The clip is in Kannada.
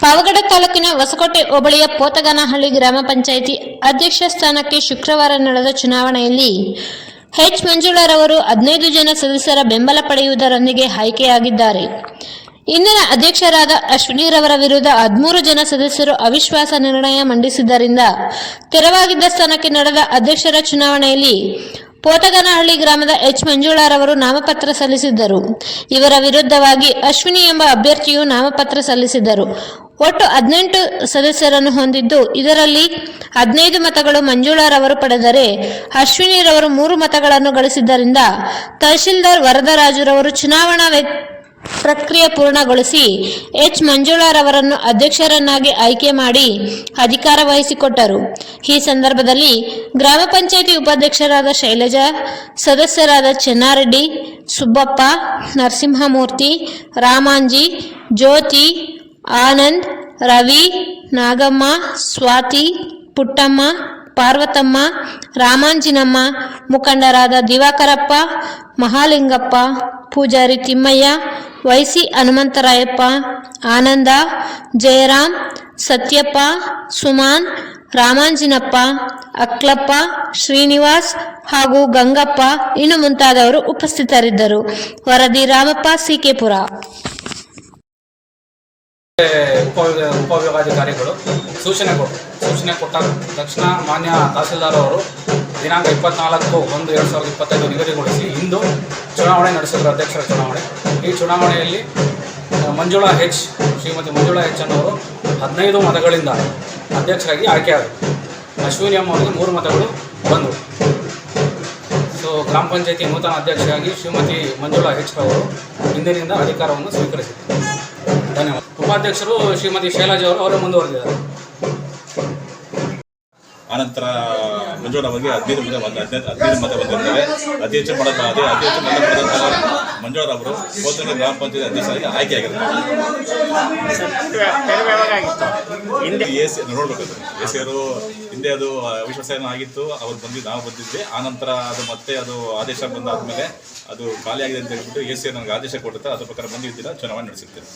ಪಾವಗಡ ತಾಲೂಕಿನ ಹೊಸಕೋಟೆ ಹೋಬಳಿಯ ಪೋತಗಾನಹಳ್ಳಿ ಗ್ರಾಮ ಪಂಚಾಯಿತಿ ಅಧ್ಯಕ್ಷ ಸ್ಥಾನಕ್ಕೆ ಶುಕ್ರವಾರ ನಡೆದ ಚುನಾವಣೆಯಲ್ಲಿ ಎಚ್ ಮಂಜುಳರವರು 15 ಜನ ಸದಸ್ಯರ ಬೆಂಬಲ ಪಡೆಯುವುದರೊಂದಿಗೆ ಆಯ್ಕೆಯಾಗಿದ್ದಾರೆ. ಇಂದಿನ ಅಧ್ಯಕ್ಷರಾದ ಅಶ್ವಿನಿರವರ ವಿರುದ್ಧ 13 ಜನ ಸದಸ್ಯರು ಅವಿಶ್ವಾಸ ನಿರ್ಣಯ ಮಂಡಿಸಿದ್ದರಿಂದ ತೆರವಾಗಿದ್ದ ಸ್ಥಾನಕ್ಕೆ ನಡೆದ ಅಧ್ಯಕ್ಷರ ಚುನಾವಣೆಯಲ್ಲಿ ಪೋತಗಾನಹಳ್ಳಿ ಗ್ರಾಮದ ಎಚ್ ಮಂಜುಳರವರು ನಾಮಪತ್ರ ಸಲ್ಲಿಸಿದ್ದರು. ಇವರ ವಿರುದ್ಧವಾಗಿ ಅಶ್ವಿನಿ ಎಂಬ ಅಭ್ಯರ್ಥಿಯು ನಾಮಪತ್ರ ಸಲ್ಲಿಸಿದ್ದರು. ಒಟ್ಟು 18 ಸದಸ್ಯರನ್ನು ಹೊಂದಿದ್ದು, ಇದರಲ್ಲಿ 15 ಮತಗಳು ಮಂಜುಳರವರು ಪಡೆದರೆ ಅಶ್ವಿನಿರವರು 3 ಮತಗಳನ್ನು ಗಳಿಸಿದ್ದರಿಂದ ತಹಶೀಲ್ದಾರ್ ವರದರಾಜುರವರು ಚುನಾವಣಾ ಪ್ರಕ್ರಿಯೆ ಪೂರ್ಣಗೊಳಿಸಿ ಎಚ್ ಮಂಜುಳರವರನ್ನು ಅಧ್ಯಕ್ಷರನ್ನಾಗಿ ಆಯ್ಕೆ ಮಾಡಿ ಅಧಿಕಾರ ವಹಿಸಿಕೊಟ್ಟರು. ಈ ಸಂದರ್ಭದಲ್ಲಿ ಗ್ರಾಮ ಪಂಚಾಯಿತಿ ಉಪಾಧ್ಯಕ್ಷರಾದ ಶೈಲಜಾ, ಸದಸ್ಯರಾದ ಚೆನ್ನಾರೆಡ್ಡಿ, ಸುಬ್ಬಪ್ಪ, ನರಸಿಂಹಮೂರ್ತಿ, ರಾಮಾಂಜಿ, ಜ್ಯೋತಿ, ಆನಂದ್, ರವಿ, ನಾಗಮ್ಮ, ಸ್ವಾತಿ, ಪುಟ್ಟಮ್ಮ, ಪಾರ್ವತಮ್ಮ, ರಾಮಾಂಜಿನಮ್ಮ, ಮುಖಂಡರಾದ ದಿವಾಕರಪ್ಪ, ಮಹಾಲಿಂಗಪ್ಪ, ಪೂಜಾರಿ ತಿಮ್ಮಯ್ಯ, ವೈಸಿ ಹನುಮಂತರಾಯಪ್ಪ, ಆನಂದ, ಜಯರಾಮ್, ಸತ್ಯಪ್ಪ, ಸುಮಾನ್, ರಾಮಾಂಜಿನಪ್ಪ, ಅಕ್ಲಪ್ಪ, ಶ್ರೀನಿವಾಸ್ ಹಾಗೂ ಗಂಗಪ್ಪ ಇನ್ನು ಮುಂತಾದವರು ಉಪಸ್ಥಿತರಿದ್ದರು. ವರದಿ ರಾಮಪ್ಪ, ಸಿಕೆಪುರ. ಉಪವಿಭಾಗಾಧಿಕಾರಿಗಳು ಸೂಚನೆ ಕೊಟ್ಟ ತಕ್ಷಣ ಮಾನ್ಯ ತಹಸೀಲ್ದಾರ್ ಅವರು ದಿನಾಂಕ 24/1/2025 ನಿಗದಿಗೊಳಿಸಿ ಇಂದು ಚುನಾವಣೆ ನಡೆಸಿದರು, ಅಧ್ಯಕ್ಷರ ಚುನಾವಣೆ. ಈ ಚುನಾವಣೆಯಲ್ಲಿ ಶ್ರೀಮತಿ ಮಂಜುಳಾ ಎಚ್ ಅನ್ನೋರು 15 ಮತಗಳಿಂದ ಅಧ್ಯಕ್ಷರಾಗಿ ಆಯ್ಕೆಯಾದರು. ಅಶ್ವಿನಿ ಎಂ ಅವರಿಗೆ 3 ಮತಗಳು ಬಂದವು. ಗ್ರಾಮ ಪಂಚಾಯತಿ ನೂತನ ಅಧ್ಯಕ್ಷರಾಗಿ ಶ್ರೀಮತಿ ಮಂಜುಳಾ ಎಚ್ ರವರು ಇಂದಿನಿಂದ ಅಧಿಕಾರವನ್ನು ಸ್ವೀಕರಿಸಿದರು. ಧನ್ಯವಾದ. ಉಪಾಧ್ಯಕ್ಷರು ಶ್ರೀಮತಿ ಶೈಲಜಾ ಅವರೇ ಮುಂದುವರೆದಿದ್ದಾರೆ. ಆನಂತರ ಮಂಜುಳಾ ಅವರಿಗೆ 15 ಮತ ಬಂದಿದ್ದಾರೆ. ಅತಿ ಹೆಚ್ಚು ಮತ ಪಡೆದಂತಹ ಮಂಜುಳಾ ಅವರು ಪೋತಗಾನಹಳ್ಳಿ ಗ್ರಾಮ ಪಂಚಾಯತ್ ಅಧ್ಯಕ್ಷರಾಗಿ ಆಯ್ಕೆಯಾಗಿದ್ದಾರೆ. ನೋಡ್ಬೇಕಾದ್ರೆ ಎಸಿಯರು ಹಿಂದೆ ಅದು ಅವಿಶ್ವಾಸ ಆಗಿತ್ತು, ಅವ್ರು ನಾವು ಬಂದಿದ್ದೆ. ಆನಂತರ ಅದು ಮತ್ತೆ ಅದು ಆದೇಶ ಬಂದಾದ್ಮೇಲೆ ಅದು ಖಾಲಿ ಆಗಿದೆ ಅಂತ ಹೇಳ್ಬಿಟ್ಟು ಎಸಿ ನನಗೆ ಆದೇಶ ಕೊಡುತ್ತೆ, ಅದ್ರ ಪ್ರಕಾರ ಬಂದಿದ್ದಿಲ್ಲ, ಚುನಾವಣೆ ನಡೆಸಿರ್ತೇನೆ.